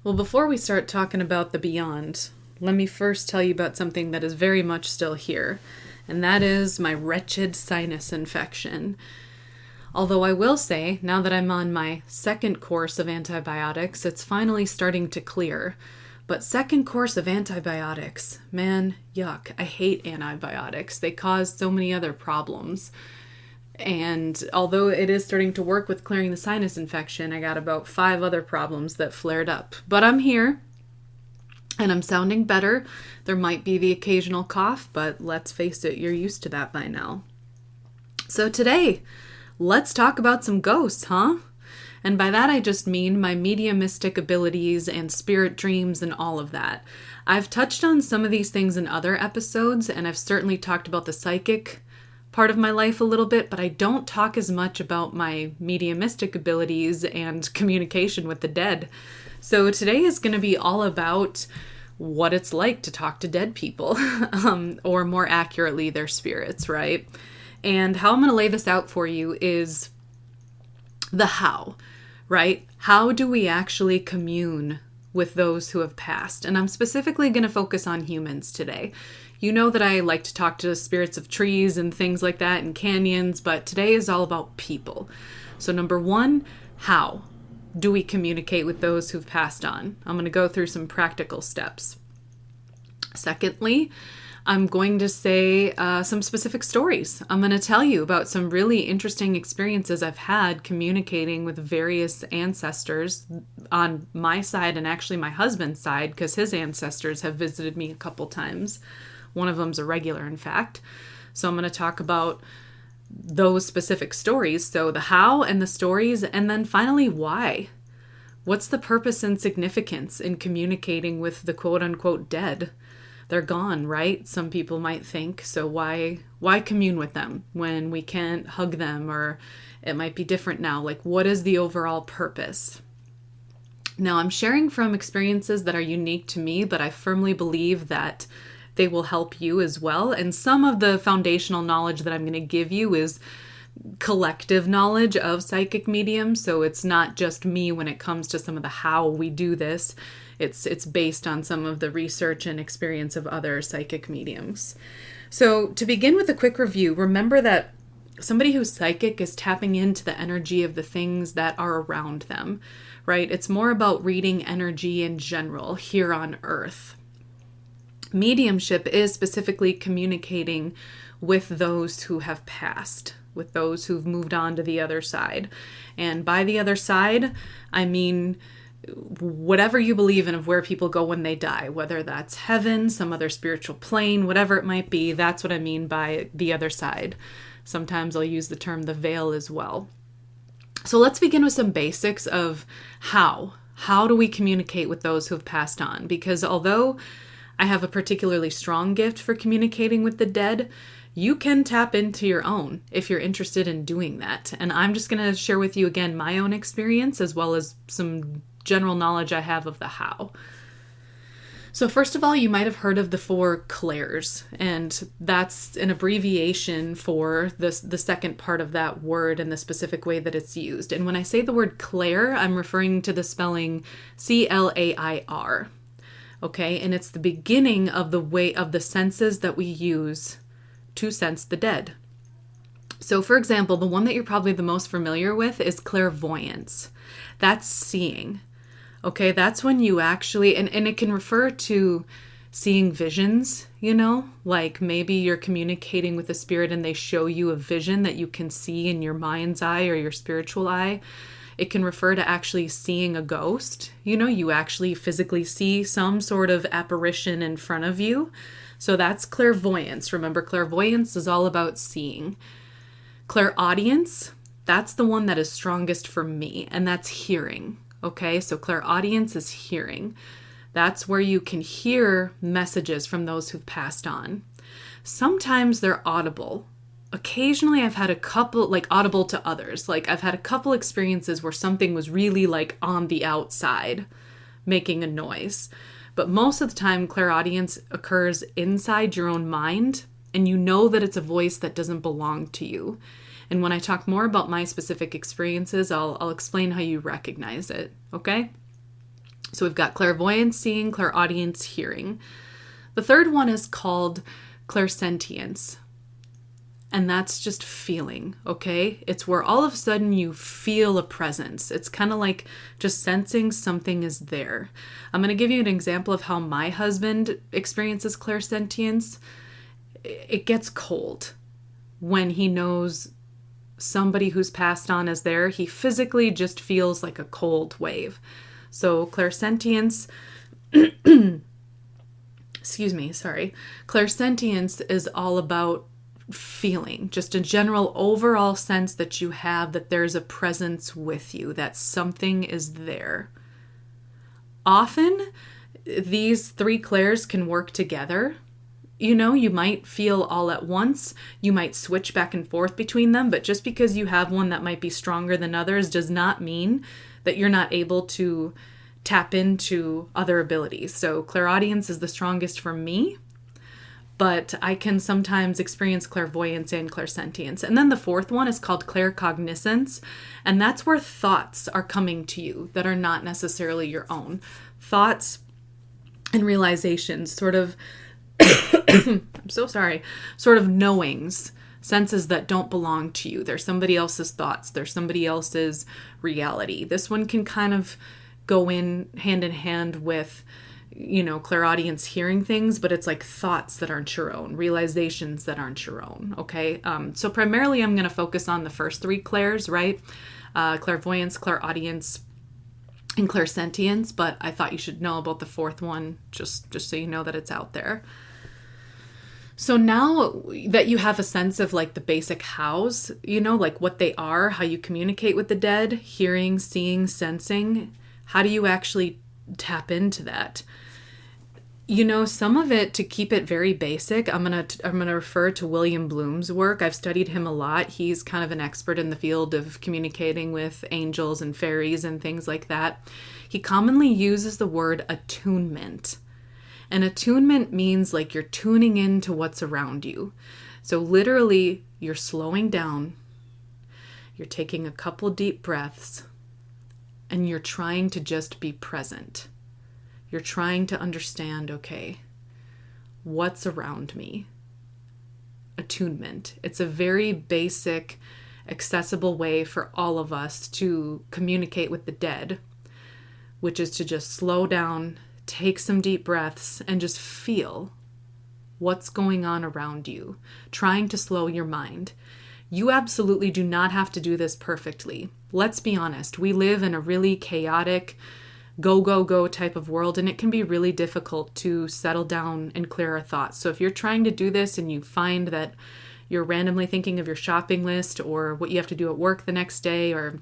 Well, before we start talking about the beyond, let me first tell you about something that is very much still here, and that is my wretched sinus infection. Although I will say, now that I'm on my second course of antibiotics, it's finally starting to clear. But second course of antibiotics, man, yuck. I hate antibiotics. They cause so many other problems. And although it is starting to work with clearing the sinus infection, I got about 5 other problems that flared up. But I'm here, and I'm sounding better. There might be the occasional cough, but let's face it, you're used to that by now. So today, let's talk about some ghosts, huh? And by that I just mean my mediumistic abilities and spirit dreams and all of that. I've touched on some of these things in other episodes, and I've certainly talked about the psychic part of my life a little bit, but I don't talk as much about my mediumistic abilities and communication with the dead. So today is going to be all about what it's like to talk to dead people, or more accurately, their spirits, right? And how I'm going to lay this out for you is the how, right? How do we actually commune with those who have passed? And I'm specifically going to focus on humans today. You know that I like to talk to the spirits of trees and things like that and canyons, but today is all about people. So number 1, how do we communicate with those who've passed on? I'm going to go through some practical steps. Secondly, I'm going to say some specific stories. I'm going to tell you about some really interesting experiences I've had communicating with various ancestors on my side and actually my husband's side, because his ancestors have visited me a couple times. One of them's a regular, in fact. So I'm going to talk about those specific stories. So the how and the stories, and then finally why. What's the purpose and significance in communicating with the quote-unquote dead? They're gone, right? Some people might think. So why commune with them when we can't hug them, or it might be different now? Like, what is the overall purpose? Now, I'm sharing from experiences that are unique to me, but I firmly believe that they will help you as well. And some of the foundational knowledge that I'm going to give you is collective knowledge of psychic mediums. So it's not just me when it comes to some of the how we do this. It's based on some of the research and experience of other psychic mediums. So to begin with a quick review, remember that somebody who's psychic is tapping into the energy of the things that are around them, right? It's more about reading energy in general here on Earth. Mediumship is specifically communicating with those who have passed, with those who've moved on to the other side. And by the other side, I mean whatever you believe in of where people go when they die, whether that's heaven, some other spiritual plane, whatever it might be, that's what I mean by the other side. Sometimes I'll use the term the veil as well. So let's begin with some basics of how. How do we communicate with those who have passed on? Because although I have a particularly strong gift for communicating with the dead, you can tap into your own if you're interested in doing that. And I'm just going to share with you again my own experience as well as some general knowledge I have of the how. So first of all, you might have heard of the 4 clairs, and that's an abbreviation for the second part of that word and the specific way that it's used. And when I say the word clair, I'm referring to the spelling C-L-A-I-R. Okay, and it's the beginning of the way of the senses that we use to sense the dead. So for example, the one that you're probably the most familiar with is clairvoyance. That's seeing. Okay, that's when you actually, and it can refer to seeing visions, like maybe you're communicating with a spirit and they show you a vision that you can see in your mind's eye or your spiritual eye. It can refer to actually seeing a ghost. You actually physically see some sort of apparition in front of you. So that's clairvoyance. Remember, clairvoyance is all about seeing. Clairaudience, that's the one that is strongest for me, and that's hearing. Okay, so clairaudience is hearing. That's where you can hear messages from those who've passed on. Sometimes they're audible. Occasionally I've had a couple, like audible to others. Like I've had a couple experiences where something was really like on the outside making a noise. But most of the time clairaudience occurs inside your own mind, and you know that it's a voice that doesn't belong to you. And when I talk more about my specific experiences, I'll explain how you recognize it, okay? So we've got clairvoyance, seeing, clairaudience, hearing. The third one is called clairsentience. And that's just feeling, okay? It's where all of a sudden you feel a presence. It's kind of like just sensing something is there. I'm going to give you an example of how my husband experiences clairsentience. It gets cold when he knows somebody who's passed on is there. He physically just feels like a cold wave. So clairsentience, clairsentience is all about feeling, just a general overall sense that you have that there's a presence with you, that something is there. Often, these three clairs can work together. You know, you might feel all at once, you might switch back and forth between them, but just because you have one that might be stronger than others does not mean that you're not able to tap into other abilities. So clairaudience is the strongest for me, but I can sometimes experience clairvoyance and clairsentience. And then the fourth one is called claircognizance, and that's where thoughts are coming to you that are not necessarily your own. Thoughts and realizations, sort of, I'm so sorry, sort of knowings, senses that don't belong to you. They're somebody else's thoughts. They're somebody else's reality. This one can kind of go in hand with, clairaudience, hearing things, but it's like thoughts that aren't your own, realizations that aren't your own, okay? So primarily I'm going to focus on the first three clairs, right? Clairvoyance, clairaudience, and clairsentience, but I thought you should know about the fourth one, just so you know that it's out there. So now that you have a sense of like the basic hows, like what they are, how you communicate with the dead, hearing, seeing, sensing, how do you actually tap into that? Some of it, to keep it very basic, I'm gonna refer to William Bloom's work. I've studied him a lot. He's kind of an expert in the field of communicating with angels and fairies and things like that. He commonly uses the word attunement. And attunement means like you're tuning into what's around you. So literally, you're slowing down, you're taking a couple deep breaths, and you're trying to just be present. You're trying to understand, okay, what's around me? Attunement. It's a very basic, accessible way for all of us to communicate with the dead, which is to just slow down, take some deep breaths, and just feel what's going on around you, trying to slow your mind. You absolutely do not have to do this perfectly. Let's be honest. We live in a really chaotic, go type of world, and it can be really difficult to settle down and clear our thoughts. So if you're trying to do this and you find that you're randomly thinking of your shopping list or what you have to do at work the next day or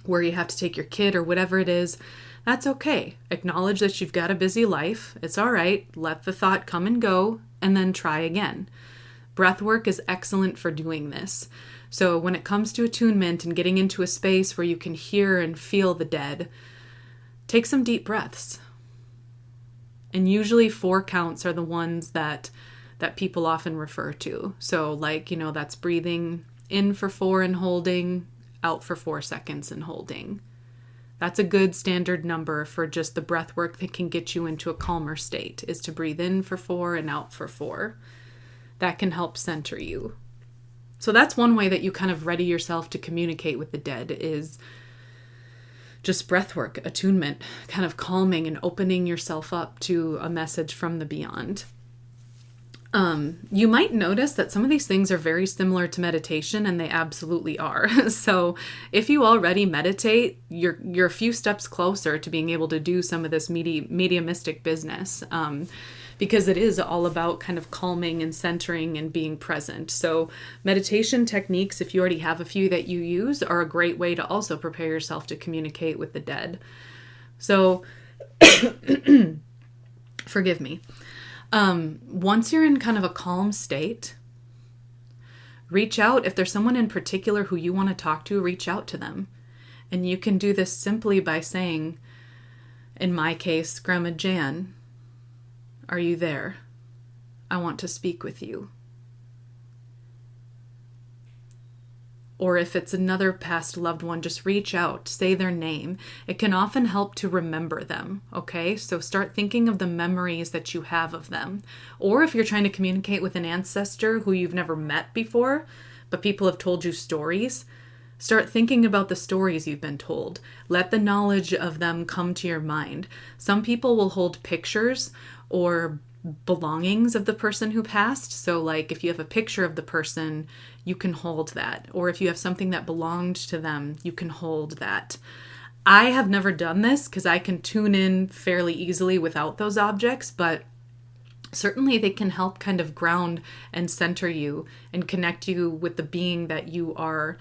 where you have to take your kid or whatever it is, that's okay. Acknowledge that you've got a busy life. It's all right. Let the thought come and go and then try again. Breath work is excellent for doing this. So when it comes to attunement and getting into a space where you can hear and feel the dead, take some deep breaths. And usually 4 counts are the ones that people often refer to. So that's breathing in for 4 and holding, out for 4 seconds and holding. That's a good standard number for just the breath work that can get you into a calmer state, is to breathe in for 4 and out for 4. That can help center you. So that's one way that you kind of ready yourself to communicate with the dead, is just breath work, attunement, kind of calming and opening yourself up to a message from the beyond. You might notice that some of these things are very similar to meditation, and they absolutely are. So if you already meditate, you're a few steps closer to being able to do some of this mediumistic business, because it is all about kind of calming and centering and being present. So meditation techniques, if you already have a few that you use, are a great way to also prepare yourself to communicate with the dead. So forgive me. Once you're in kind of a calm state, reach out. If there's someone in particular who you want to talk to, reach out to them. And you can do this simply by saying, in my case, Grandma Jan, are you there? I want to speak with you. or if it's another past loved one, just reach out, say their name. It can often help to remember them, okay? So start thinking of the memories that you have of them. Or if you're trying to communicate with an ancestor who you've never met before, but people have told you stories, start thinking about the stories you've been told. Let the knowledge of them come to your mind. Some people will hold pictures or belongings of the person who passed. So like if you have a picture of the person, you can hold that. Or if you have something that belonged to them, you can hold that. I have never done this because I can tune in fairly easily without those objects, but certainly they can help kind of ground and center you and connect you with the being that you are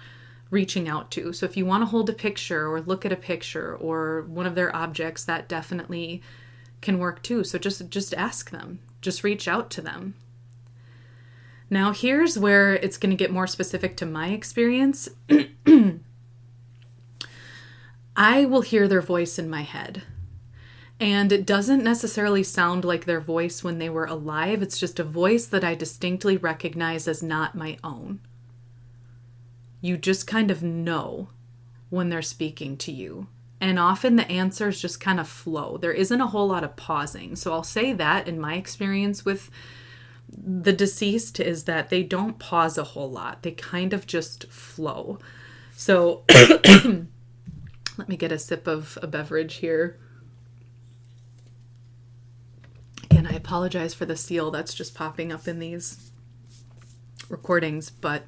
reaching out to. So if you want to hold a picture or look at a picture or one of their objects, that definitely can work too. So just ask them, just reach out to them. Now here's where it's going to get more specific to my experience. I will hear their voice in my head. And it doesn't necessarily sound like their voice when they were alive. It's just a voice that I distinctly recognize as not my own. You just kind of know when they're speaking to you. And often the answers just kind of flow. There isn't a whole lot of pausing. So I'll say that in my experience with the deceased is that they don't pause a whole lot. They kind of just flow. So let me get a sip of a beverage here. Again, I apologize for the seal that's just popping up in these recordings, but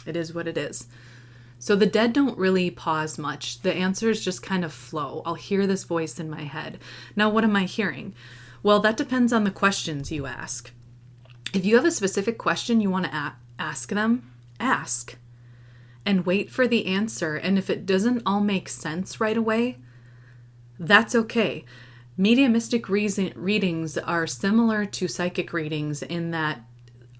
it is what it is. So the dead don't really pause much. The answers just kind of flow. I'll hear this voice in my head. Now, what am I hearing? Well, that depends on the questions you ask. If you have a specific question you want to ask them, ask. And wait for the answer. And if it doesn't all make sense right away, that's okay. Mediumistic readings are similar to psychic readings in that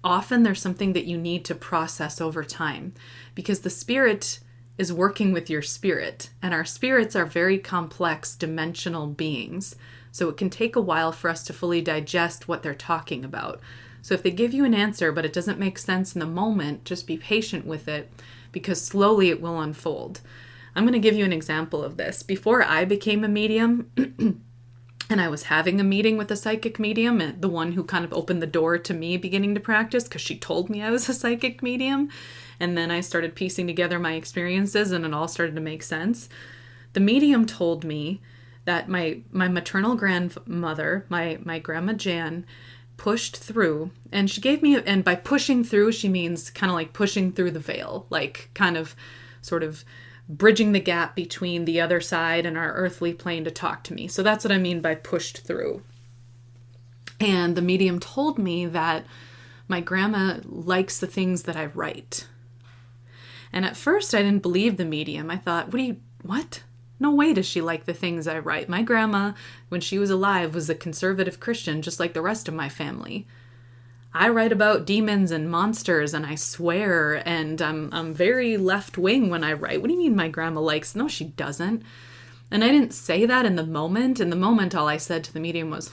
often there's something that you need to process over time because the spirit is working with your spirit, and our spirits are very complex dimensional beings. So it can take a while for us to fully digest what they're talking about. So if they give you an answer, but it doesn't make sense in the moment, just be patient with it because slowly it will unfold. I'm going to give you an example of this. Before I became a medium, and I was having a meeting with a psychic medium, and the one who kind of opened the door to me beginning to practice because she told me I was a psychic medium. And then I started piecing together my experiences and it all started to make sense. The medium told me that my maternal grandmother, my grandma Jan, pushed through, and she gave me, and by pushing through, she means kind of like pushing through the veil, like kind of sort of bridging the gap between the other side and our earthly plane to talk to me. So that's what I mean by pushed through. And the medium told me that my grandma likes the things that I write. And at first I didn't believe the medium. I thought, what? No way does she like the things I write. My grandma, when she was alive, was a conservative Christian, just like the rest of my family. I write about demons and monsters, and I swear, and I'm very left-wing when I write. What do you mean my grandma likes? No, she doesn't. And I didn't say that in the moment. In the moment, all I said to the medium was,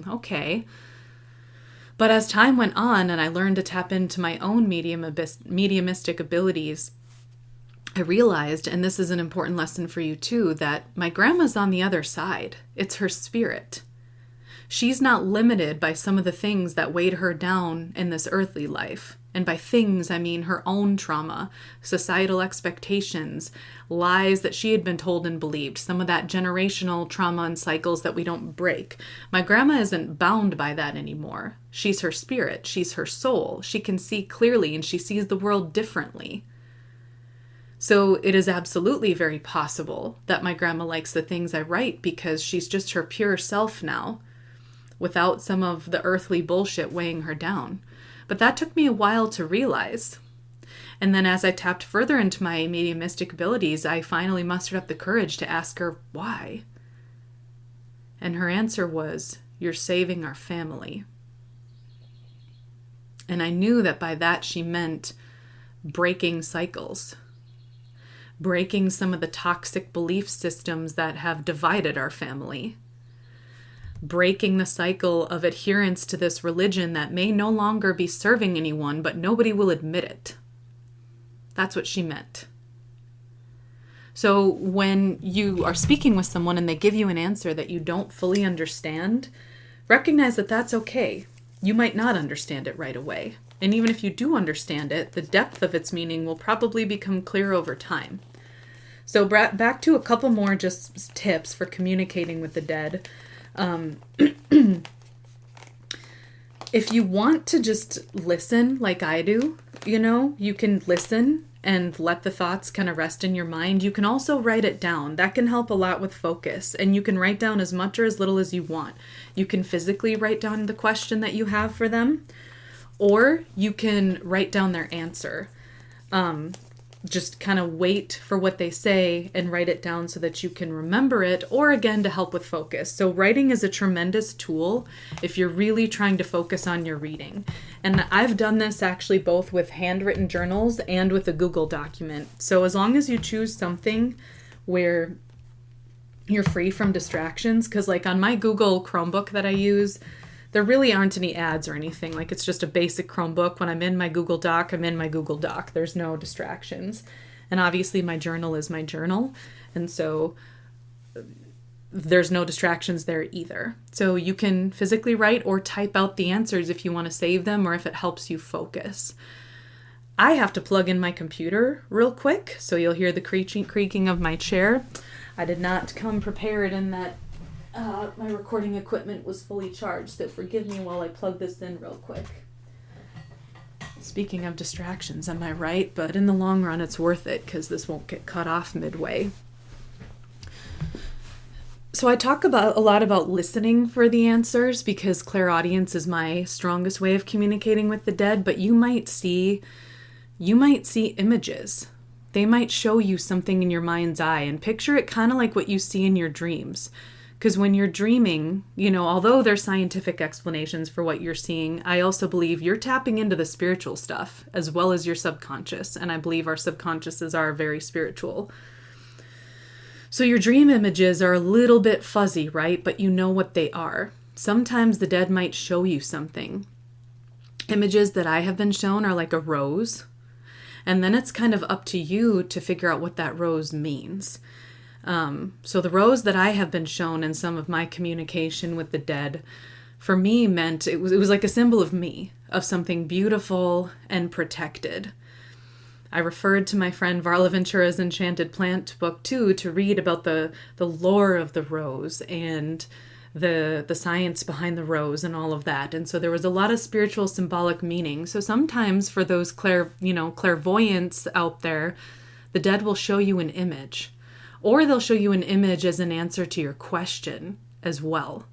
okay. But as time went on and I learned to tap into my own mediumistic abilities, I realized, and this is an important lesson for you too, that my grandma's on the other side. It's her spirit. She's not limited by some of the things that weighed her down in this earthly life. And by things, I mean her own trauma, societal expectations, lies that she had been told and believed, some of that generational trauma and cycles that we don't break. My grandma isn't bound by that anymore. She's her spirit. She's her soul. She can see clearly and she sees the world differently. So it is absolutely very possible that my grandma likes the things I write because she's just her pure self now, without some of the earthly bullshit weighing her down. But that took me a while to realize. And then as I tapped further into my mediumistic abilities, I finally mustered up the courage to ask her why. And her answer was, "You're saving our family." And I knew that by that she meant breaking cycles. Breaking some of the toxic belief systems that have divided our family. Breaking the cycle of adherence to this religion that may no longer be serving anyone, but nobody will admit it. That's what she meant. So when you are speaking with someone and they give you an answer that you don't fully understand, recognize that that's okay. You might not understand it right away. And even if you do understand it, the depth of its meaning will probably become clear over time. So back to a couple more just tips for communicating with the dead. If you want to just listen like I do, you can listen and let the thoughts kind of rest in your mind. You can also write it down. That can help a lot with focus. And you can write down as much or as little as you want. You can physically write down the question that you have for them, or you can write down their answer. Just kind of wait for what they say and write it down so that you can remember it, or again, to help with focus. So writing is a tremendous tool if you're really trying to focus on your reading. And I've done this actually both with handwritten journals and with a Google document. So as long as you choose something where you're free from distractions, because like on my Google Chromebook that I use, there really aren't any ads or anything. Like, it's just a basic Chromebook. When I'm in my Google Doc, I'm in my Google Doc. There's no distractions. And obviously my journal is my journal. And so there's no distractions there either. So you can physically write or type out the answers if you want to save them or if it helps you focus. I have to plug in my computer real quick, so you'll hear the creaking of my chair. I did not come prepared in that my recording equipment was fully charged, so forgive me while I plug this in real quick. Speaking of distractions, am I right? But in the long run, it's worth it because this won't get cut off midway. So I talk a lot about listening for the answers because clairaudience is my strongest way of communicating with the dead, but you might see images. They might show you something in your mind's eye, and picture it kind of like what you see in your dreams. Because when you're dreaming, although there's scientific explanations for what you're seeing, I also believe you're tapping into the spiritual stuff as well as your subconscious. And I believe our subconsciouses are very spiritual. So your dream images are a little bit fuzzy, right? But you know what they are. Sometimes the dead might show you something. Images that I have been shown are like a rose. And then it's kind of up to you to figure out what that rose means. So the rose that I have been shown in some of my communication with the dead, for me meant it was like a symbol of me, of something beautiful and protected. I referred to my friend Varla Ventura's Enchanted Plant book too to read about the lore of the rose and the science behind the rose and all of that. And so there was a lot of spiritual symbolic meaning. So sometimes for those clairvoyants out there, the dead will show you an image. Or they'll show you an image as an answer to your question as well.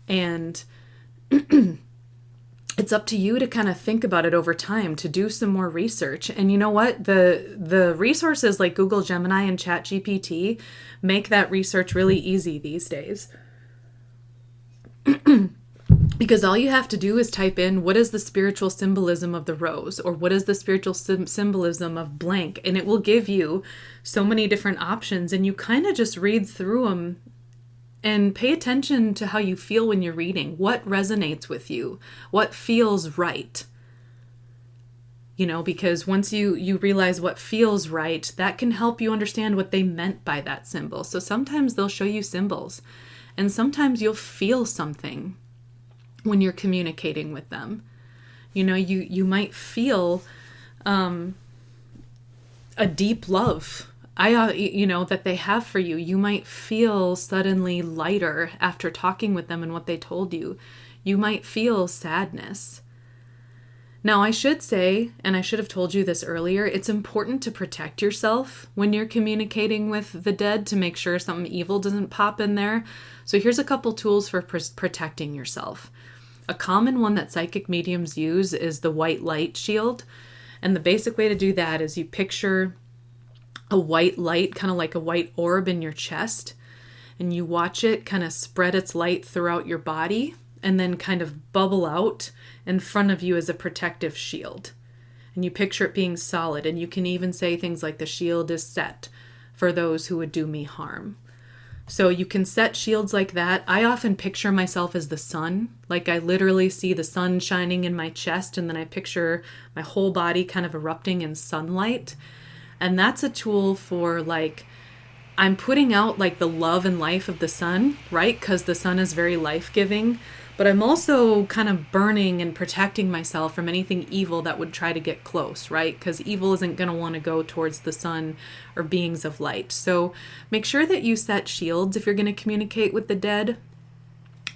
And it's up to you to kind of think about it over time, to do some more research. And you know what? The resources like Google Gemini and ChatGPT make that research really easy these days. Because all you have to do is type in, what is the spiritual symbolism of the rose? Or what is the spiritual symbolism of blank? And it will give you so many different options. And you kind of just read through them and pay attention to how you feel when you're reading. What resonates with you? What feels right? Because once you realize what feels right, that can help you understand what they meant by that symbol. So sometimes they'll show you symbols. And sometimes you'll feel something when you're communicating with them. You might feel a deep love that they have for you. You might feel suddenly lighter after talking with them and what they told you. You might feel sadness. Now, I should say, and I should have told you this earlier, it's important to protect yourself when you're communicating with the dead to make sure something evil doesn't pop in there. So here's a couple tools for protecting yourself. A common one that psychic mediums use is the white light shield. And the basic way to do that is you picture a white light, kind of like a white orb in your chest, and you watch it kind of spread its light throughout your body and then kind of bubble out in front of you as a protective shield. And you picture it being solid, and you can even say things like, the shield is set for those who would do me harm. So you can set shields like that. I often picture myself as the sun. Like I literally see the sun shining in my chest, and then I picture my whole body kind of erupting in sunlight. And that's a tool for like, I'm putting out like the love and life of the sun, right? Because the sun is very life-giving. But I'm also kind of burning and protecting myself from anything evil that would try to get close, right? Because evil isn't going to want to go towards the sun or beings of light. So make sure that you set shields if you're going to communicate with the dead.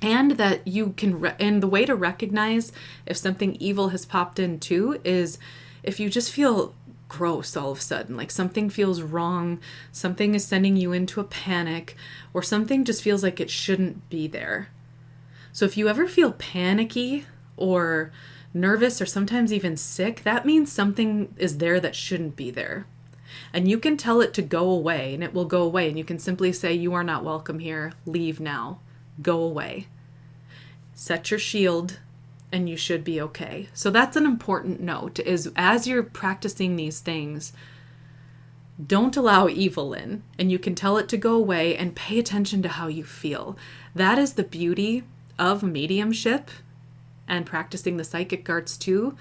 And that you can, and the way to recognize if something evil has popped in too is if you just feel gross all of a sudden, like something feels wrong, something is sending you into a panic, or something just feels like it shouldn't be there. So if you ever feel panicky or nervous or sometimes even sick, that means something is there that shouldn't be there. And you can tell it to go away, and it will go away. And you can simply say, you are not welcome here. Leave now. Go away. Set your shield, and you should be okay. So that's an important note, is as you're practicing these things, don't allow evil in. And you can tell it to go away and pay attention to how you feel. That is the beauty of mediumship and practicing the psychic arts too,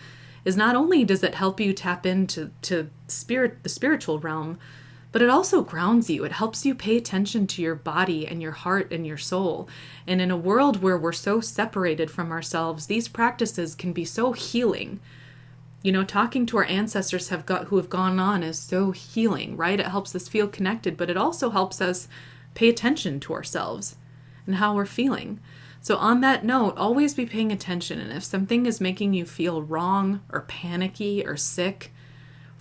is not only does it help you tap into the spiritual realm, but it also grounds you. It helps you pay attention to your body and your heart and your soul. And in a world where we're so separated from ourselves, these practices can be so healing. You know, talking to our ancestors who have gone on is so healing, right? It helps us feel connected, but it also helps us pay attention to ourselves and how we're feeling. So on that note, always be paying attention. And if something is making you feel wrong or panicky or sick,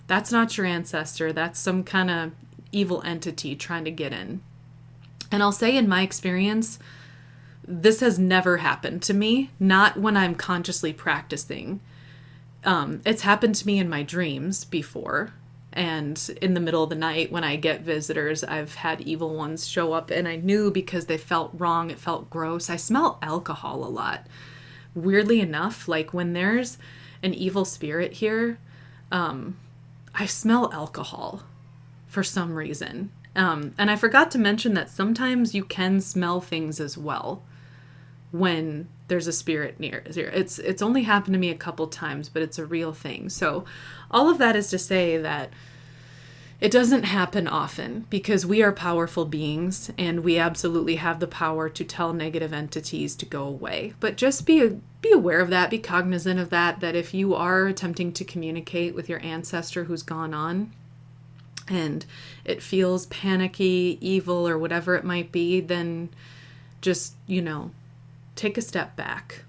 that's not your ancestor. That's some kind of evil entity trying to get in. And I'll say in my experience, this has never happened to me, not when I'm consciously practicing. It's happened to me in my dreams before. And in the middle of the night when I get visitors, I've had evil ones show up, and I knew because they felt wrong, it felt gross. I smell alcohol a lot. Weirdly enough, like when there's an evil spirit here, I smell alcohol for some reason. And I forgot to mention that sometimes you can smell things as well when there's a spirit near. It's only happened to me a couple times, but it's a real thing. So all of that is to say that it doesn't happen often because we are powerful beings and we absolutely have the power to tell negative entities to go away. But just be aware of that, be cognizant of that if you are attempting to communicate with your ancestor who's gone on and it feels panicky, evil, or whatever it might be, then just, take a step back.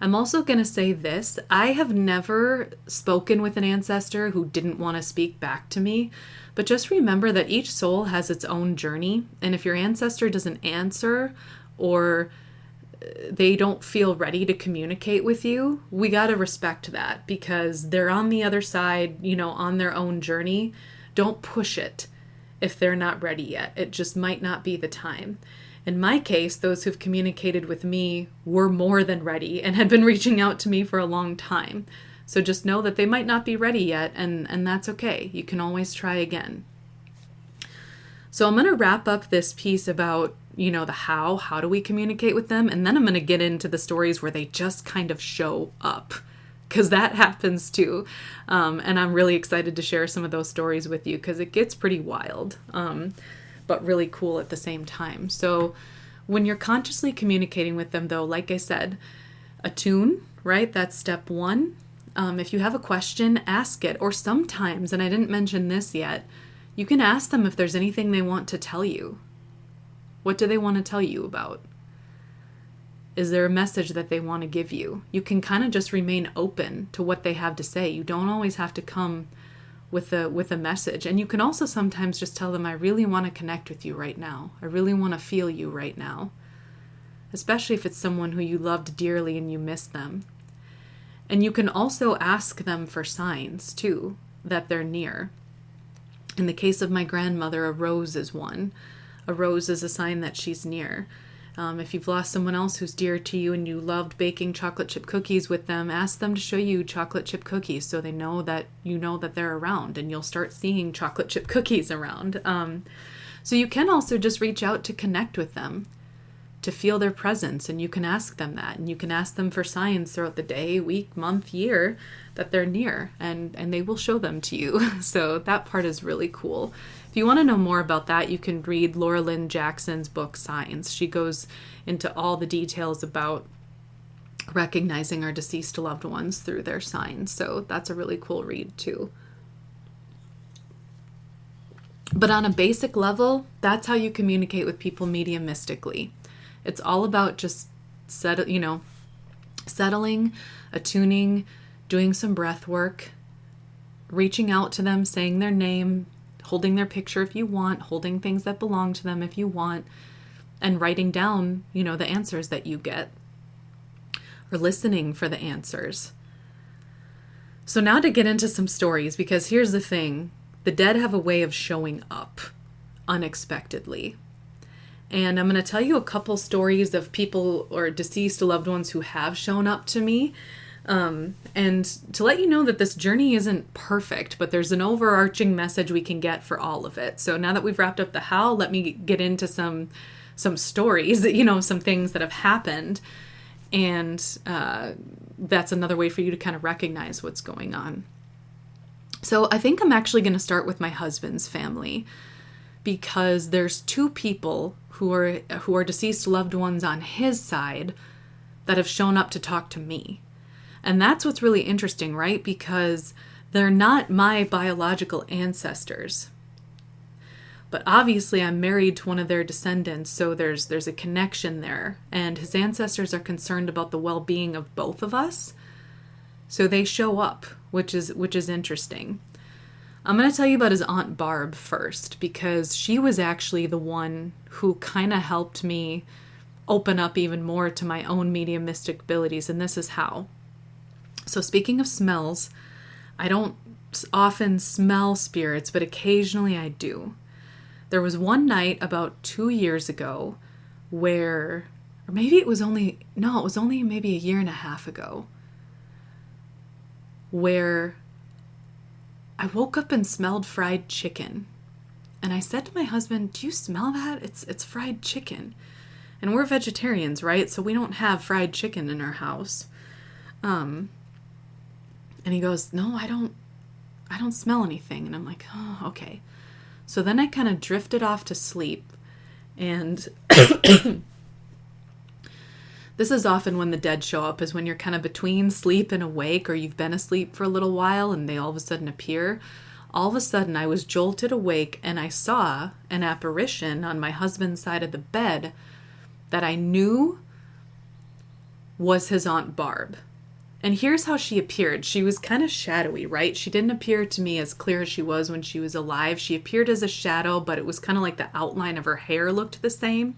I'm also going to say this. I have never spoken with an ancestor who didn't want to speak back to me, but just remember that each soul has its own journey. And if your ancestor doesn't answer or they don't feel ready to communicate with you, we got to respect that because they're on the other side, on their own journey. Don't push it if they're not ready yet. It just might not be the time. In my case, those who've communicated with me were more than ready and had been reaching out to me for a long time. So just know that they might not be ready yet, and that's okay. You can always try again. So I'm going to wrap up this piece about, the how do we communicate with them? And then I'm going to get into the stories where they just kind of show up, because that happens too. And I'm really excited to share some of those stories with you because it gets pretty wild. But really cool at the same time. So when you're consciously communicating with them, though, like I said, attune, right? That's step one. If you have a question, ask it. Or sometimes, and I didn't mention this yet, you can ask them if there's anything they want to tell you. What do they want to tell you about? Is there a message that they want to give you? You can kind of just remain open to what they have to say. You don't always have to come with a message. And you can also sometimes just tell them, I really want to connect with you right now. I really want to feel you right now. Especially if it's someone who you loved dearly and you miss them. And you can also ask them for signs too, that they're near. In the case of my grandmother, a rose is one. A rose is a sign that she's near. If you've lost someone else who's dear to you and you loved baking chocolate chip cookies with them, ask them to show you chocolate chip cookies so they know that you know that they're around, and you'll start seeing chocolate chip cookies around. So you can also just reach out to connect with them, to feel their presence, and you can ask them that, and you can ask them for signs throughout the day, week, month, year that they're near, and they will show them to you. So that part is really cool. If you want to know more about that, you can read Laura Lynn Jackson's book, Signs. She goes into all the details about recognizing our deceased loved ones through their signs. So that's a really cool read too. But on a basic level, that's how you communicate with people mediumistically. It's all about just settling, attuning, doing some breath work, reaching out to them, saying their name, holding their picture if you want, holding things that belong to them if you want, and writing down, the answers that you get, or listening for the answers. So now to get into some stories, because here's the thing. The dead have a way of showing up unexpectedly. And I'm going to tell you a couple stories of people or deceased loved ones who have shown up to me. And to let you know that this journey isn't perfect, but there's an overarching message we can get for all of it. So now that we've wrapped up the how, let me get into some stories, some things that have happened. And that's another way for you to kind of recognize what's going on. So I think I'm actually going to start with my husband's family, because there's two people who are deceased loved ones on his side that have shown up to talk to me. And that's what's really interesting, right? Because they're not my biological ancestors. But obviously I'm married to one of their descendants, so there's a connection there. And his ancestors are concerned about the well-being of both of us. So they show up, which is interesting. I'm going to tell you about his Aunt Barb first, because she was actually the one who kind of helped me open up even more to my own mediumistic abilities, and this is how. So speaking of smells, I don't often smell spirits, but occasionally I do. There was one night about 2 years ago where, or maybe it was only maybe a year and a half ago, where I woke up and smelled fried chicken. And I said to my husband, "Do you smell that? It's fried chicken." And we're vegetarians, right? So we don't have fried chicken in our house. And he goes, "No, I don't smell anything." And I'm like, "Oh, okay." So then I kind of drifted off to sleep. And this is often when the dead show up, is when you're kind of between sleep and awake, or you've been asleep for a little while and they all of a sudden appear. All of a sudden I was jolted awake and I saw an apparition on my husband's side of the bed that I knew was his Aunt Barb. And here's how she appeared. She was kind of shadowy, right? She didn't appear to me as clear as she was when she was alive. She appeared as a shadow, but it was kind of like the outline of her hair looked the same.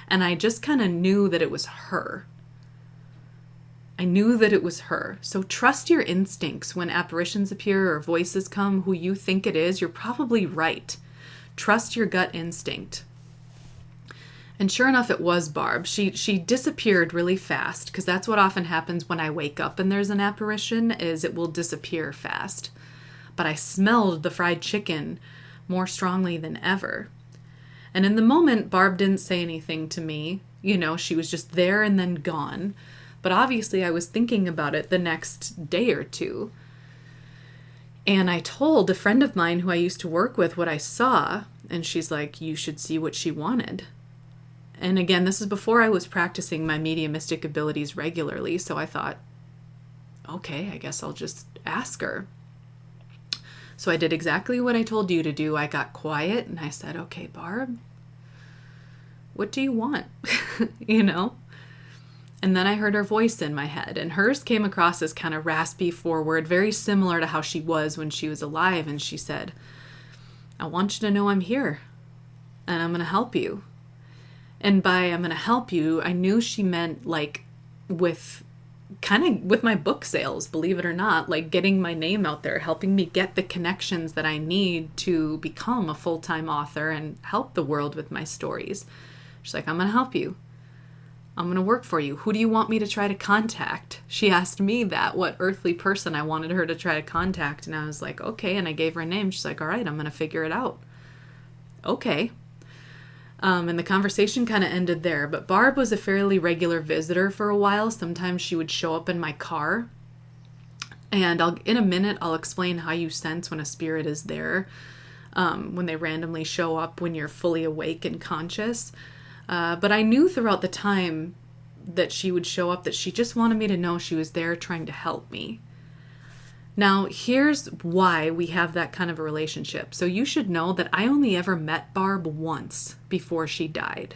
And I just kind of knew that it was her. I knew that it was her. So trust your instincts when apparitions appear or voices come who you think it is. You're probably right. Trust your gut instinct. And sure enough, it was Barb. She disappeared really fast, because that's what often happens when I wake up and there's an apparition, is it will disappear fast. But I smelled the fried chicken more strongly than ever. And in the moment, Barb didn't say anything to me. She was just there and then gone. But obviously I was thinking about it the next day or two. And I told a friend of mine who I used to work with what I saw. And she's like, "You should see what she wanted." And again, this is before I was practicing my mediumistic abilities regularly. So I thought, okay, I guess I'll just ask her. So I did exactly what I told you to do. I got quiet and I said, "Okay, Barb, what do you want?" And then I heard her voice in my head, and hers came across as kind of raspy forward, very similar to how she was when she was alive. And she said, "I want you to know I'm here and I'm going to help you." And by "I'm going to help you," I knew she meant like with my book sales, believe it or not, like getting my name out there, helping me get the connections that I need to become a full-time author and help the world with my stories. She's like, "I'm going to help you. I'm going to work for you. Who do you want me to try to contact?" She asked me that, what earthly person I wanted her to try to contact. And I was like, okay. And I gave her a name. She's like, "All right, I'm going to figure it out." Okay. And the conversation kind of ended there. But Barb was a fairly regular visitor for a while. Sometimes she would show up in my car. And in a minute, I'll explain how you sense when a spirit is there, when they randomly show up when you're fully awake and conscious. But I knew throughout the time that she would show up that she just wanted me to know she was there trying to help me. Now, here's why we have that kind of a relationship. So you should know that I only ever met Barb once before she died.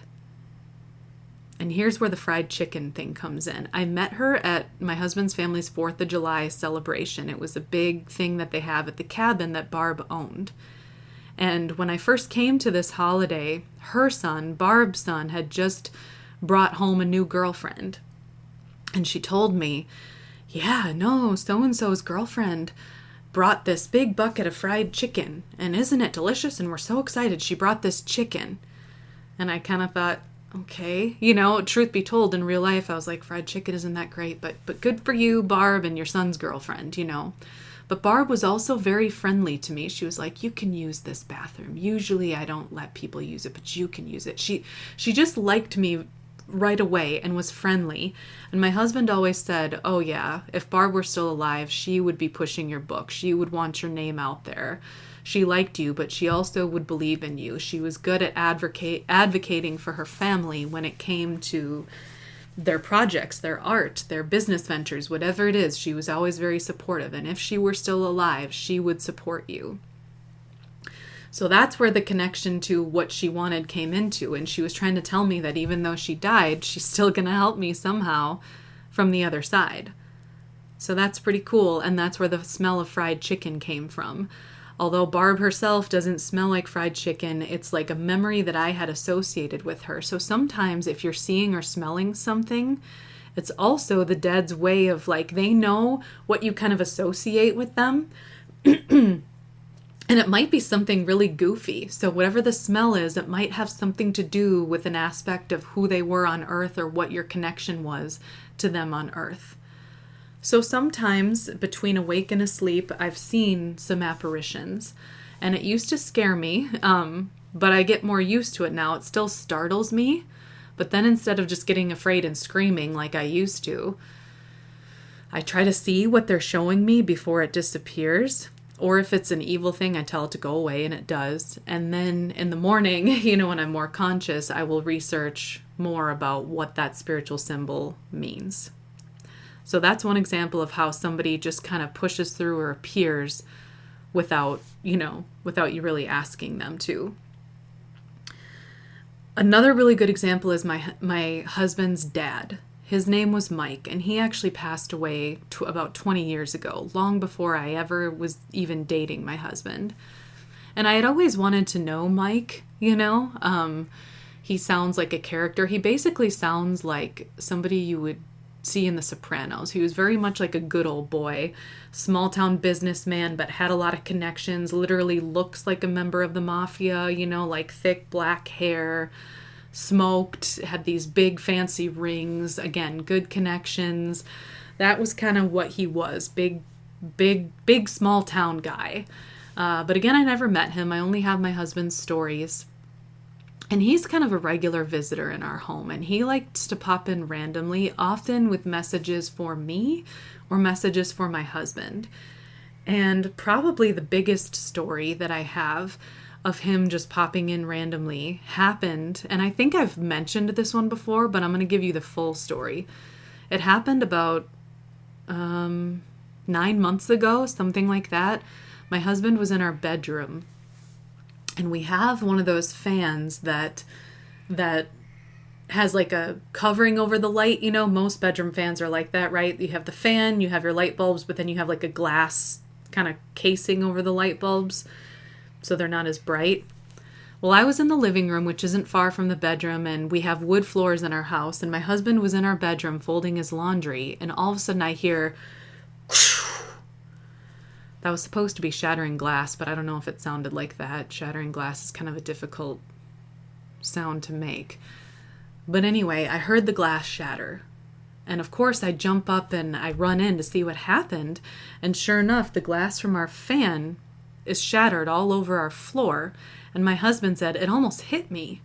And here's where the fried chicken thing comes in. I met her at my husband's family's 4th of July celebration. It was a big thing that they have at the cabin that Barb owned. And when I first came to this holiday, her son, Barb's son, had just brought home a new girlfriend. And she told me, yeah, no, so-and-so's girlfriend brought this big bucket of fried chicken. And isn't it delicious? And we're so excited she brought this chicken. And I kind of thought, okay. You know, truth be told, in real life, I was like, fried chicken isn't that great. But good for you, Barb, and your son's girlfriend, you know. But Barb was also very friendly to me. She was like, you can use this bathroom. Usually I don't let people use it, but you can use it. She just liked me right away and was friendly. And my husband always said, oh yeah, if Barb were still alive, she would be pushing your book. She would want your name out there. She liked you, but she also would believe in you. She was good at advocating for her family when it came to their projects, their art, their business ventures, whatever it is. She was always very supportive. And if she were still alive, she would support you. So that's where the connection to what she wanted came into. And she was trying to tell me that even though she died, she's still going to help me somehow from the other side. So that's pretty cool. And that's where the smell of fried chicken came from. Although Barb herself doesn't smell like fried chicken, it's like a memory that I had associated with her. So sometimes if you're seeing or smelling something, it's also the dead's way of like, they know what you kind of associate with them. And it might be something really goofy. So whatever the smell is, it might have something to do with an aspect of who they were on Earth or what your connection was to them on Earth. So sometimes between awake and asleep, I've seen some apparitions. And it used to scare me, but I get more used to it now. It still startles me. But then instead of just getting afraid and screaming like I used to, I try to see what they're showing me before it disappears. Or if it's an evil thing, I tell it to go away, and it does. And then in the morning, you know, when I'm more conscious, I will research more about what that spiritual symbol means. So that's one example of how somebody just kind of pushes through or appears without you really asking them to. Another really good example is my husband's dad. His name was Mike, and he actually passed away about 20 years ago, long before I ever was even dating my husband. And I had always wanted to know Mike, you know. He sounds like a character. He basically sounds like somebody you would see in The Sopranos. He was very much like a good old boy, small town businessman, but had a lot of connections, literally looks like a member of the mafia, you know, like thick black hair, smoked, had these big fancy rings, again, good connections. That was kind of what he was, big small town guy. But again, I never met him. I only have my husband's stories. And he's kind of a regular visitor in our home, and he likes to pop in randomly, often with messages for me or messages for my husband. And probably the biggest story that I have of him just popping in randomly happened, and I think I've mentioned this one before, but I'm going to give you the full story. It happened about 9 months ago, something like that. My husband was in our bedroom, and we have one of those fans that has like a covering over the light. You know, most bedroom fans are like that, right? You have the fan, you have your light bulbs, but then you have like a glass kind of casing over the light bulbs, so they're not as bright. Well, I was in the living room, which isn't far from the bedroom, and we have wood floors in our house, and my husband was in our bedroom folding his laundry, and all of a sudden I hear that was supposed to be shattering glass, but I don't know if it sounded like that. Shattering glass is kind of a difficult sound to make. But anyway, I heard the glass shatter. And of course, I jump up and I run in to see what happened. And sure enough, the glass from our fan is shattered all over our floor. And my husband said, it almost hit me.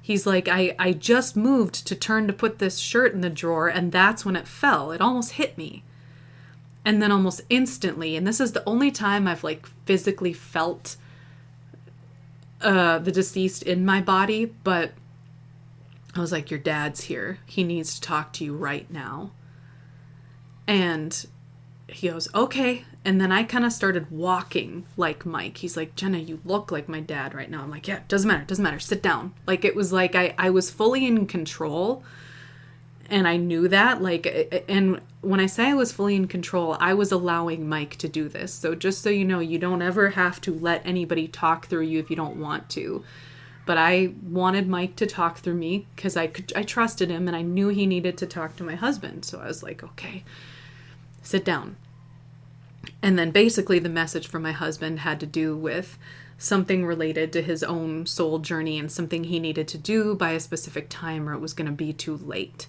He's like, I just moved to turn to put this shirt in the drawer, and that's when it fell. It almost hit me. And then almost instantly, and this is the only time I've like physically felt the deceased in my body, but I was like, your dad's here. He needs to talk to you right now. And he goes, okay. And then I kind of started walking like Mike. He's like, Jenna, you look like my dad right now. I'm like, yeah, doesn't matter. Sit down. Like, it was like I was fully in control. And I knew that, like, and when I say I was fully in control, I was allowing Mike to do this. So just so you know, you don't ever have to let anybody talk through you if you don't want to. But I wanted Mike to talk through me because I trusted him and I knew he needed to talk to my husband. So I was like, okay, sit down. And then basically the message from my husband had to do with something related to his own soul journey and something he needed to do by a specific time or it was going to be too late.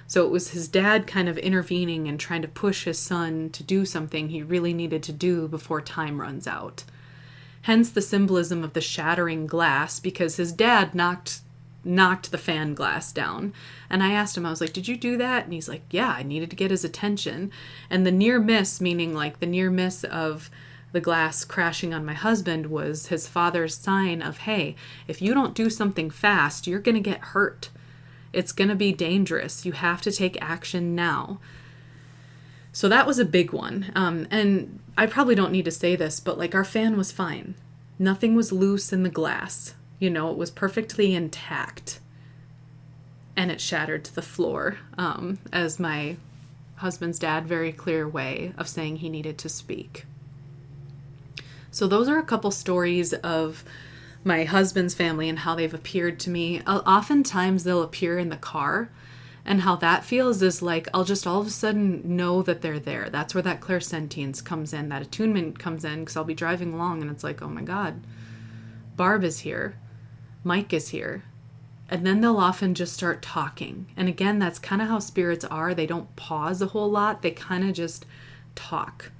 So it was his dad kind of intervening and trying to push his son to do something he really needed to do before time runs out. Hence the symbolism of the shattering glass, because his dad knocked the fan glass down. And I asked him, I was like, did you do that? And he's like, yeah, I needed to get his attention. And the near miss, meaning like the near miss of the glass crashing on my husband, was his father's sign of, hey, if you don't do something fast, you're going to get hurt. It's going to be dangerous. You have to take action now. So that was a big one. And I probably don't need to say this, but like our fan was fine. Nothing was loose in the glass. You know, it was perfectly intact. And it shattered to the floor, as my husband's dad very clear way of saying he needed to speak. So those are a couple stories of my husband's family and how they've appeared to me. Oftentimes they'll appear in the car, and how that feels is like I'll just all of a sudden know that they're there. That's where that clairsentience comes in, that attunement comes in, because I'll be driving along and it's like, oh my God, Barb is here, Mike is here. And then they'll often just start talking. And again, that's kind of how spirits are. They don't pause a whole lot. They kind of just talk.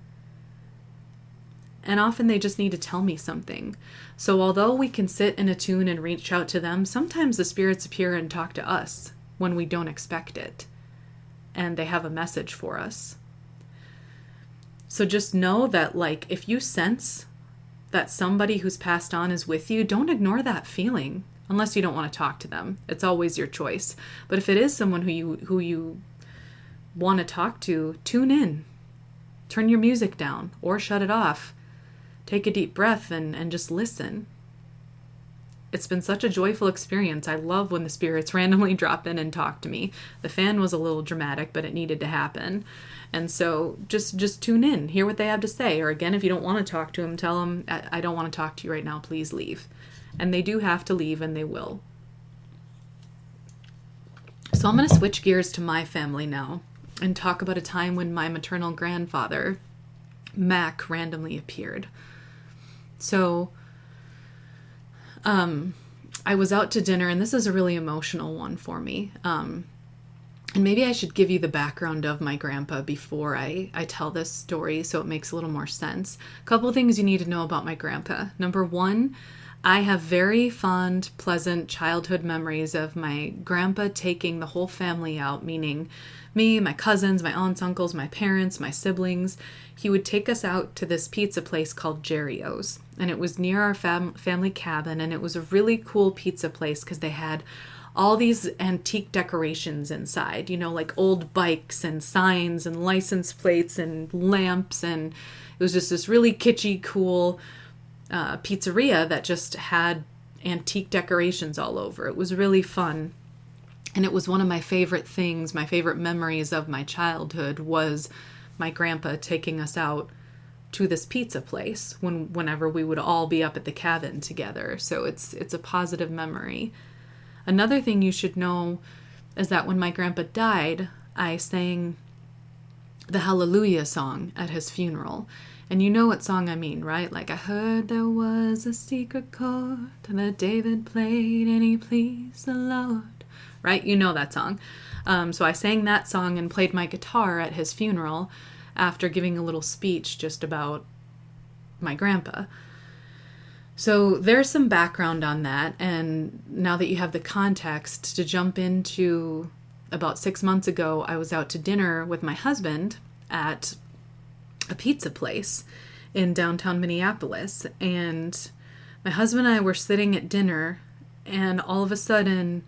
And often they just need to tell me something. So although we can sit and attune and reach out to them, sometimes the spirits appear and talk to us when we don't expect it. And they have a message for us. So just know that, like, if you sense that somebody who's passed on is with you, don't ignore that feeling unless you don't want to talk to them. It's always your choice. But if it is someone who you want to talk to, tune in. Turn your music down or shut it off. Take a deep breath and just listen. It's been such a joyful experience. I love when the spirits randomly drop in and talk to me. The fan was a little dramatic, but it needed to happen. And so just tune in, hear what they have to say. Or again, if you don't want to talk to them, tell them, I don't want to talk to you right now, please leave. And they do have to leave, and they will. So I'm going to switch gears to my family now and talk about a time when my maternal grandfather, Mac, randomly appeared. So I was out to dinner, and this is a really emotional one for me. And maybe I should give you the background of my grandpa before I tell this story so it makes a little more sense. A couple things you need to know about my grandpa. Number one, I have very fond, pleasant childhood memories of my grandpa taking the whole family out, meaning me, my cousins, my aunts, uncles, my parents, my siblings. He would take us out to this pizza place called Jerrio's, and it was near our family cabin, and it was a really cool pizza place because they had all these antique decorations inside, you know, like old bikes and signs and license plates and lamps, and it was just this really kitschy, cool pizzeria that just had antique decorations all over. It was really fun. And it was one of my favorite things, my favorite memories of my childhood was my grandpa taking us out to this pizza place whenever we would all be up at the cabin together. So it's a positive memory. Another thing you should know is that when my grandpa died, I sang the Hallelujah song at his funeral. And you know what song I mean, right? Like, I heard there was a secret chord that David played and he pleased the Lord. Right? You know that song. So I sang that song and played my guitar at his funeral after giving a little speech just about my grandpa. So there's some background on that, and now that you have the context to jump into, about 6 months ago, I was out to dinner with my husband at a pizza place in downtown Minneapolis, and my husband and I were sitting at dinner, and all of a sudden,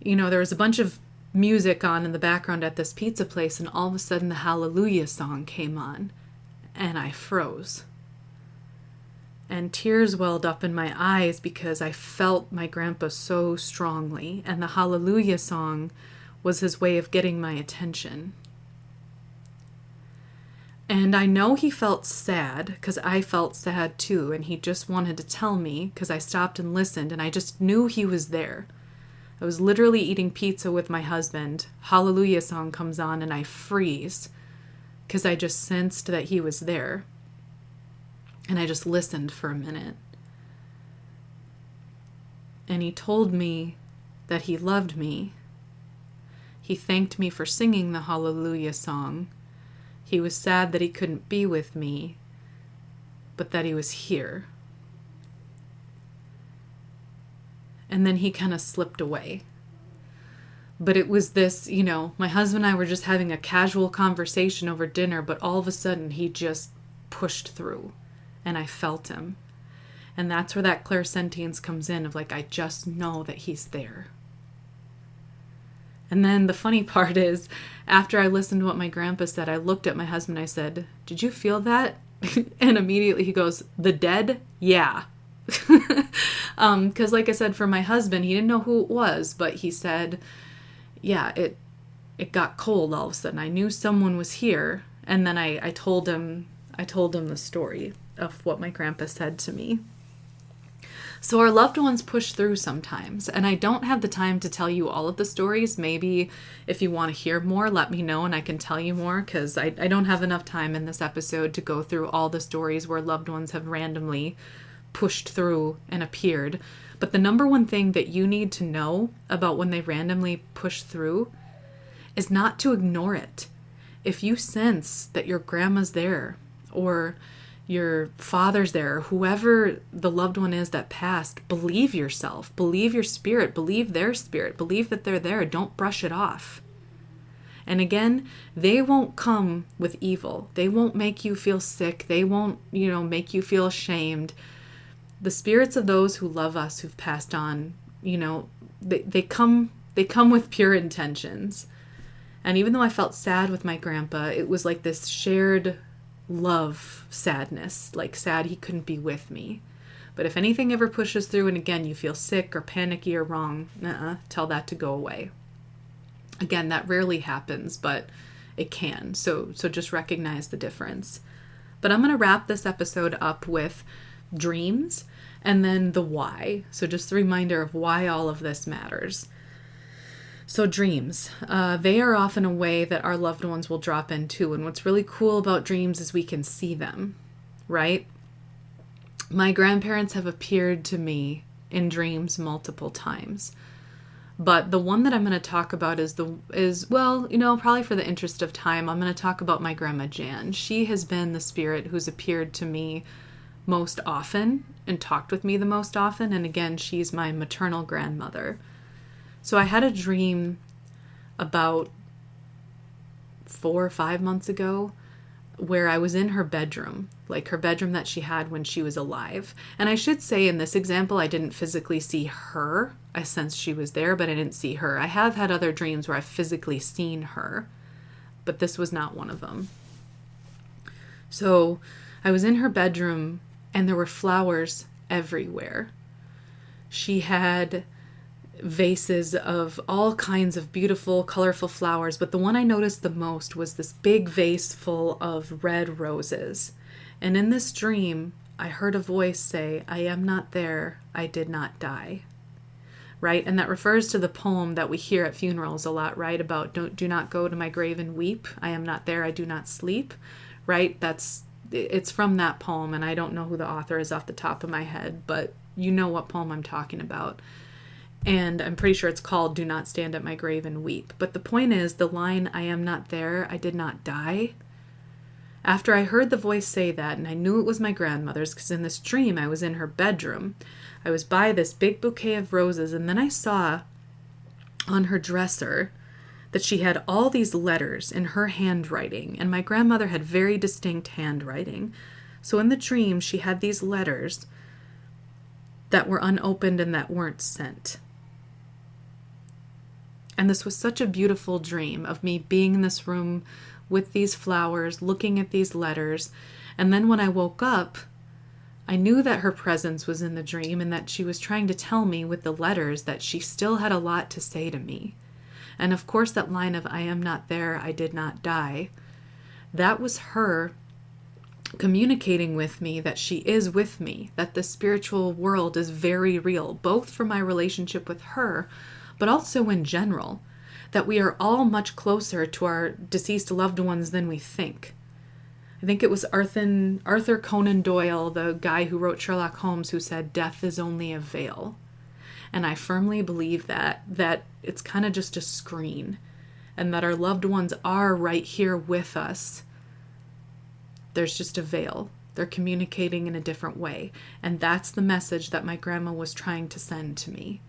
there was a bunch of music on in the background at this pizza place, and all of a sudden the Hallelujah song came on, and I froze. And tears welled up in my eyes because I felt my grandpa so strongly, and the Hallelujah song was his way of getting my attention. And I know he felt sad, because I felt sad too, and he just wanted to tell me, because I stopped and listened, and I just knew he was there. I was literally eating pizza with my husband. Hallelujah song comes on, and I freeze, because I just sensed that he was there. And I just listened for a minute. And he told me that he loved me. He thanked me for singing the Hallelujah song. He was sad that he couldn't be with me, but that he was here. And then he kind of slipped away. But it was this, my husband and I were just having a casual conversation over dinner, but all of a sudden he just pushed through. And I felt him. And that's where that clairsentience comes in, of I just know that he's there. And then the funny part is, after I listened to what my grandpa said, I looked at my husband and I said, "Did you feel that?" And immediately he goes, "The dead? Yeah." Because like I said, for my husband, he didn't know who it was, but he said, yeah, it got cold all of a sudden. I knew someone was here. And then I told him the story of what my grandpa said to me. So our loved ones push through sometimes, and I don't have the time to tell you all of the stories. Maybe if you want to hear more, let me know and I can tell you more, because I don't have enough time in this episode to go through all the stories where loved ones have randomly pushed through and appeared. But the number one thing that you need to know about when they randomly push through is not to ignore it. If you sense that your grandma's there, or your father's there, whoever the loved one is that passed, believe yourself, believe your spirit, believe their spirit, believe that they're there. Don't brush it off. And again, they won't come with evil. They won't make you feel sick. They won't, make you feel ashamed. The spirits of those who love us, who've passed on, they come with pure intentions. And even though I felt sad with my grandpa, it was like this shared love sadness, sad he couldn't be with me. But if anything ever pushes through and again you feel sick or panicky or wrong, tell that to go away. Again, that rarely happens, but it can. So just recognize the difference. But I'm going to wrap this episode up with dreams and then the why. So just the reminder of why all of this matters. So dreams, they are often a way that our loved ones will drop into. And what's really cool about dreams is we can see them, right? My grandparents have appeared to me in dreams multiple times. But the one that I'm going to talk about is probably for the interest of time, I'm going to talk about my grandma Jan. She has been the spirit who's appeared to me most often and talked with me the most often. And again, she's my maternal grandmother. So I had a dream about 4 or 5 months ago where I was in her bedroom, her bedroom that she had when she was alive. And I should say in this example, I didn't physically see her. I sensed she was there, but I didn't see her. I have had other dreams where I've physically seen her, but this was not one of them. So I was in her bedroom and there were flowers everywhere. She had vases of all kinds of beautiful, colorful flowers, but the one I noticed the most was this big vase full of red roses. And in this dream, I heard a voice say, "I am not there, I did not die." Right? And that refers to the poem that we hear at funerals a lot, right? About do not go to my grave and weep. I am not there, I do not sleep. Right? It's from that poem, and I don't know who the author is off the top of my head, but you know what poem I'm talking about. And I'm pretty sure it's called "Do Not Stand at My Grave and Weep." But the point is, the line, "I am not there, I did not die," After I heard the voice say that, and I knew it was my grandmother's, because in this dream I was in her bedroom. I was by this big bouquet of roses, and then I saw on her dresser that she had all these letters in her handwriting, and my grandmother had very distinct handwriting. So in the dream, she had these letters that were unopened and that weren't sent. And this was such a beautiful dream of me being in this room with these flowers, looking at these letters. And then when I woke up, I knew that her presence was in the dream and that she was trying to tell me with the letters that she still had a lot to say to me. And of course, that line of, "I am not there, I did not die," that was her communicating with me that she is with me, that the spiritual world is very real, both for my relationship with her, but also in general, that we are all much closer to our deceased loved ones than we think. I think it was Arthur Conan Doyle, the guy who wrote Sherlock Holmes, who said, "Death is only a veil." And I firmly believe that it's kind of just a screen, and that our loved ones are right here with us. There's just a veil. They're communicating in a different way. And that's the message that my grandma was trying to send to me.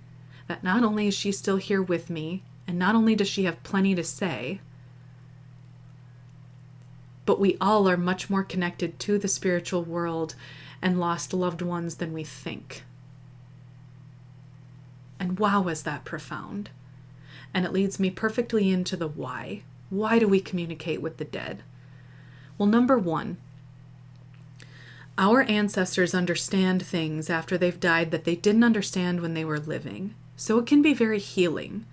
That not only is she still here with me, and not only does she have plenty to say, but we all are much more connected to the spiritual world and lost loved ones than we think. And wow, is that profound. And it leads me perfectly into the why. Why do we communicate with the dead? Well, number one, our ancestors understand things after they've died that they didn't understand when they were living. So it can be very healing,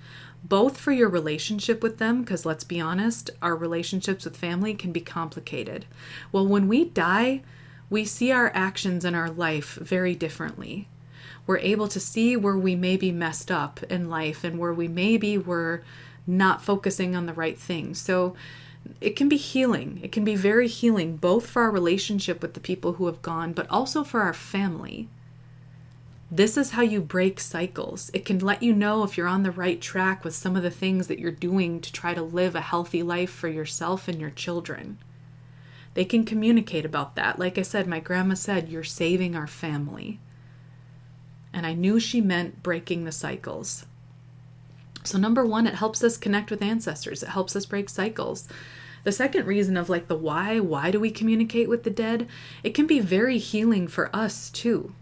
both for your relationship with them, because let's be honest, our relationships with family can be complicated. Well, when we die, we see our actions in our life very differently. We're able to see where we maybe messed up in life and where we maybe were not focusing on the right things. So it can be healing. It can be very healing, both for our relationship with the people who have gone, but also for our family. This is how you break cycles. It can let you know if you're on the right track with some of the things that you're doing to try to live a healthy life for yourself and your children. They can communicate about that. Like I said, my grandma said, "You're saving our family." And I knew she meant breaking the cycles. So number one, it helps us connect with ancestors. It helps us break cycles. The second reason of the why do we communicate with the dead? It can be very healing for us too.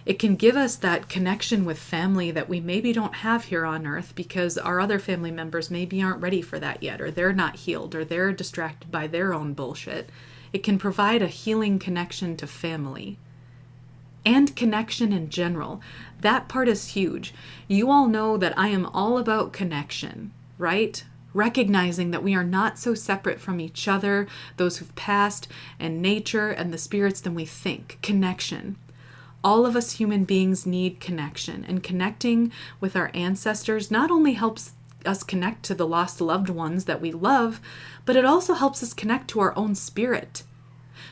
It can give us that connection with family that we maybe don't have here on earth because our other family members maybe aren't ready for that yet, or they're not healed, or they're distracted by their own bullshit. It can provide a healing connection to family. And connection in general. That part is huge. You all know that I am all about connection, right? Recognizing that we are not so separate from each other, those who've passed, and nature and the spirits than we think. Connection. All of us human beings need connection, and connecting with our ancestors not only helps us connect to the lost loved ones that we love, but it also helps us connect to our own spirit,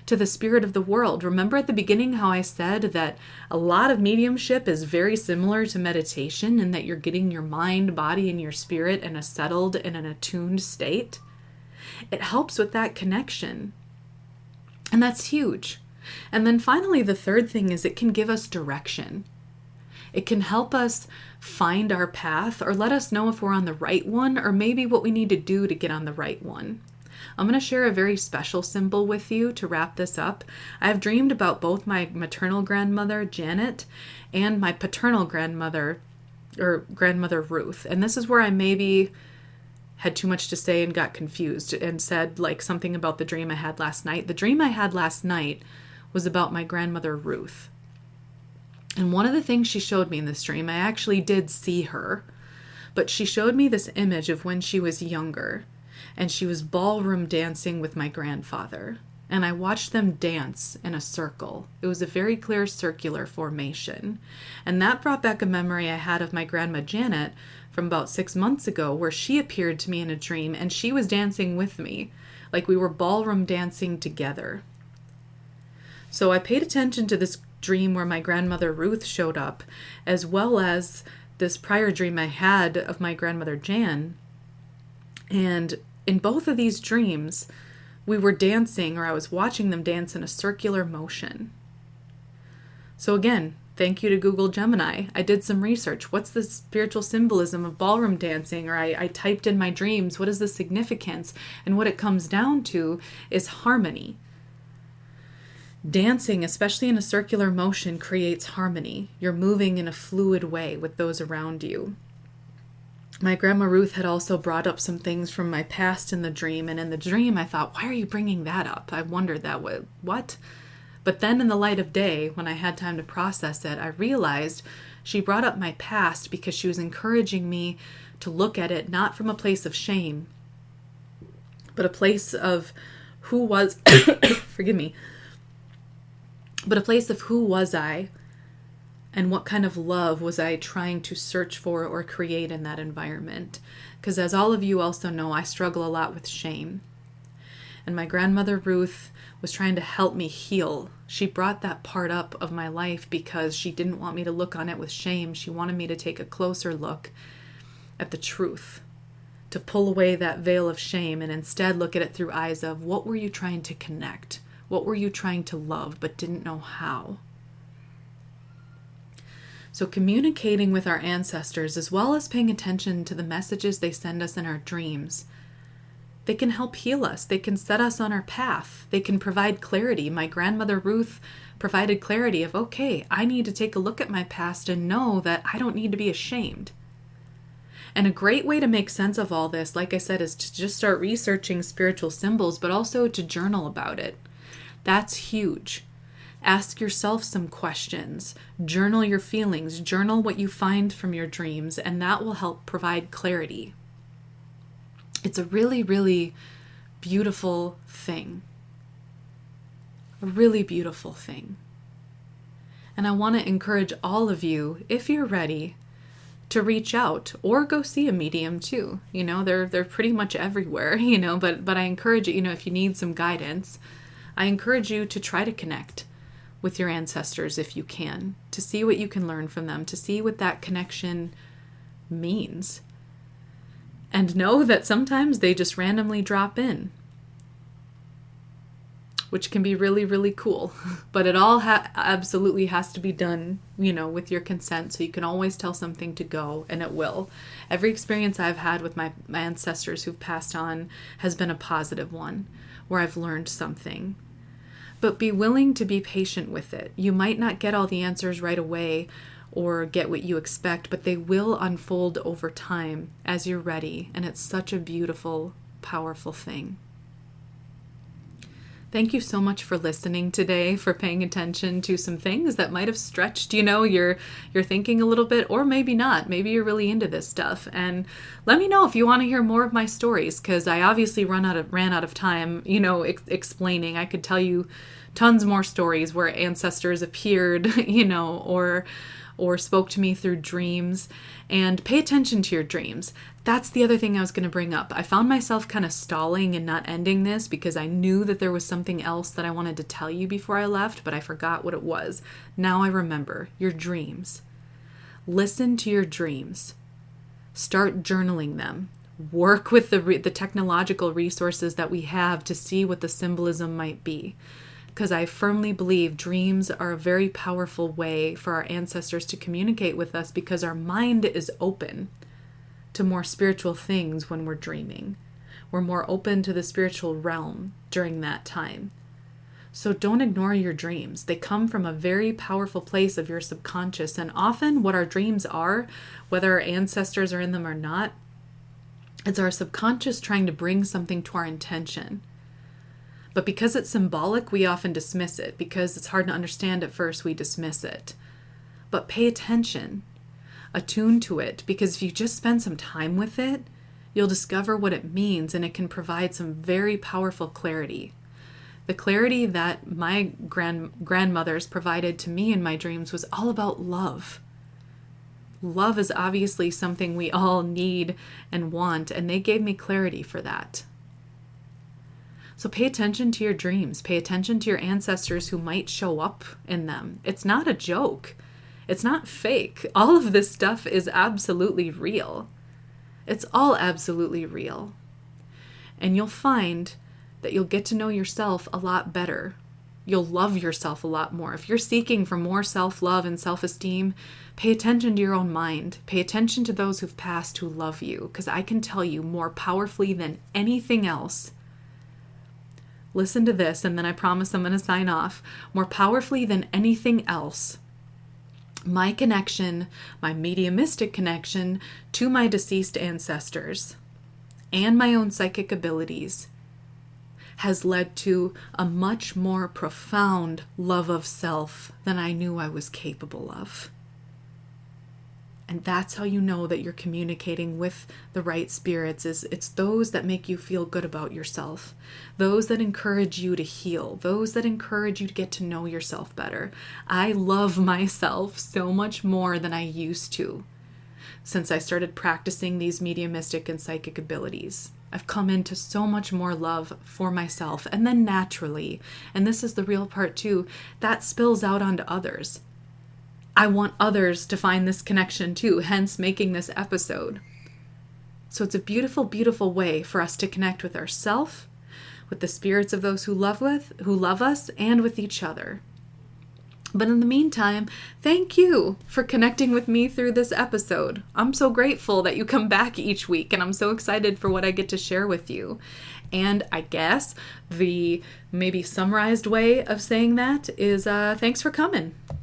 to the spirit of the world. Remember at the beginning how I said that a lot of mediumship is very similar to meditation, and that you're getting your mind, body, and your spirit in a settled and an attuned state? It helps with that connection. And that's huge. And then finally, the third thing is it can give us direction. It can help us find our path, or let us know if we're on the right one, or maybe what we need to do to get on the right one. I'm going to share a very special symbol with you to wrap this up. I've dreamed about both my maternal grandmother, Janet, and my paternal grandmother, or grandmother Ruth. And this is where I maybe had too much to say and got confused and said something about the dream I had last night. The dream I had last night was about my grandmother Ruth. And one of the things she showed me in this dream, I actually did see her, but she showed me this image of when she was younger, and she was ballroom dancing with my grandfather. And I watched them dance in a circle. It was a very clear circular formation. And that brought back a memory I had of my grandma Janet from about 6 months ago, where she appeared to me in a dream and she was dancing with me, like we were ballroom dancing together. So I paid attention to this dream where my grandmother Ruth showed up, as well as this prior dream I had of my grandmother Jan. And in both of these dreams, we were dancing, or I was watching them dance in a circular motion. So again, thank you to Google Gemini. I did some research. What's the spiritual symbolism of ballroom dancing? Or I typed in my dreams, what is the significance? And what it comes down to is harmony. Dancing, especially in a circular motion, creates harmony. You're moving in a fluid way with those around you. My grandma Ruth had also brought up some things from my past in the dream. And in the dream, I thought, why are you bringing that up? I wondered that, what? But then in the light of day, when I had time to process it, I realized she brought up my past because she was encouraging me to look at it not from a place of shame, but a place of who was, forgive me, but a place of who was I and what kind of love was I trying to search for or create in that environment. Because as all of you also know, I struggle a lot with shame. And my grandmother Ruth was trying to help me heal. She brought that part up of my life because she didn't want me to look on it with shame. She wanted me to take a closer look at the truth, to pull away that veil of shame and instead look at it through eyes of what were you trying to connect? What were you trying to love but didn't know how? So communicating with our ancestors, as well as paying attention to the messages they send us in our dreams, they can help heal us. They can set us on our path. They can provide clarity. My grandmother Ruth provided clarity of, okay, I need to take a look at my past and know that I don't need to be ashamed. And a great way to make sense of all this, like I said, is to just start researching spiritual symbols, but also to journal about it. That's huge. Ask yourself some questions. Journal your feelings. Journal what you find from your dreams, and that will help provide clarity. It's a really, really beautiful thing. A really beautiful thing. And I want to encourage all of you, if you're ready, to reach out or go see a medium too. You know, they're pretty much everywhere, you know, but I encourage you, you know, if you need some guidance, I encourage you to try to connect with your ancestors if you can, to see what you can learn from them, to see what that connection means. And know that sometimes they just randomly drop in, which can be really, really cool. But it all absolutely has to be done, you know, with your consent. So you can always tell something to go, and it will. Every experience I've had with my ancestors who've passed on has been a positive one, where I've learned something. But be willing to be patient with it. You might not get all the answers right away or get what you expect, but they will unfold over time as you're ready. And it's such a beautiful, powerful thing. Thank you so much for listening today, for paying attention to some things that might have stretched, you know, your thinking a little bit, or maybe not. Maybe you're really into this stuff. And let me know if you want to hear more of my stories, because I obviously ran out of time, you know, explaining. I could tell you tons more stories where ancestors appeared, you know, or spoke to me through dreams. And pay attention to your dreams. That's the other thing I was going to bring up. I found myself kind of stalling and not ending this because I knew that there was something else that I wanted to tell you before I left, but I forgot what it was. Now I remember. Your dreams. Listen to your dreams. Start journaling them. Work with the technological resources that we have to see what the symbolism might be. Because I firmly believe dreams are a very powerful way for our ancestors to communicate with us, because our mind is open to more spiritual things when we're dreaming. We're more open to the spiritual realm during that time. So don't ignore your dreams. They come from a very powerful place of your subconscious. And often what our dreams are, whether our ancestors are in them or not, it's our subconscious trying to bring something to our intention. But because it's symbolic, we often dismiss it. Because it's hard to understand at first, we dismiss it. But pay attention. Attune to it. Because if you just spend some time with it, you'll discover what it means, and it can provide some very powerful clarity. The clarity that my grandmothers provided to me in my dreams was all about love. Love is obviously something we all need and want, and they gave me clarity for that. So pay attention to your dreams. Pay attention to your ancestors who might show up in them. It's not a joke. It's not fake. All of this stuff is absolutely real. It's all absolutely real. And you'll find that you'll get to know yourself a lot better. You'll love yourself a lot more. If you're seeking for more self-love and self-esteem, pay attention to your own mind. Pay attention to those who've passed who love you, because I can tell you more powerfully than anything else. Listen to this, and then I promise I'm going to sign off. More powerfully than anything else, my connection, my mediumistic connection to my deceased ancestors and my own psychic abilities has led to a much more profound love of self than I knew I was capable of. And that's how you know that you're communicating with the right spirits. It's those that make you feel good about yourself, those that encourage you to heal, those that encourage you to get to know yourself better. I love myself so much more than I used to since I started practicing these mediumistic and psychic abilities. I've come into so much more love for myself, and then naturally, and this is the real part too, that spills out onto others. I want others to find this connection too, hence making this episode. So it's a beautiful, beautiful way for us to connect with ourselves, with the spirits of those who love us, and with each other. But in the meantime, thank you for connecting with me through this episode. I'm so grateful that you come back each week, and I'm so excited for what I get to share with you. And I guess the maybe summarized way of saying that is thanks for coming.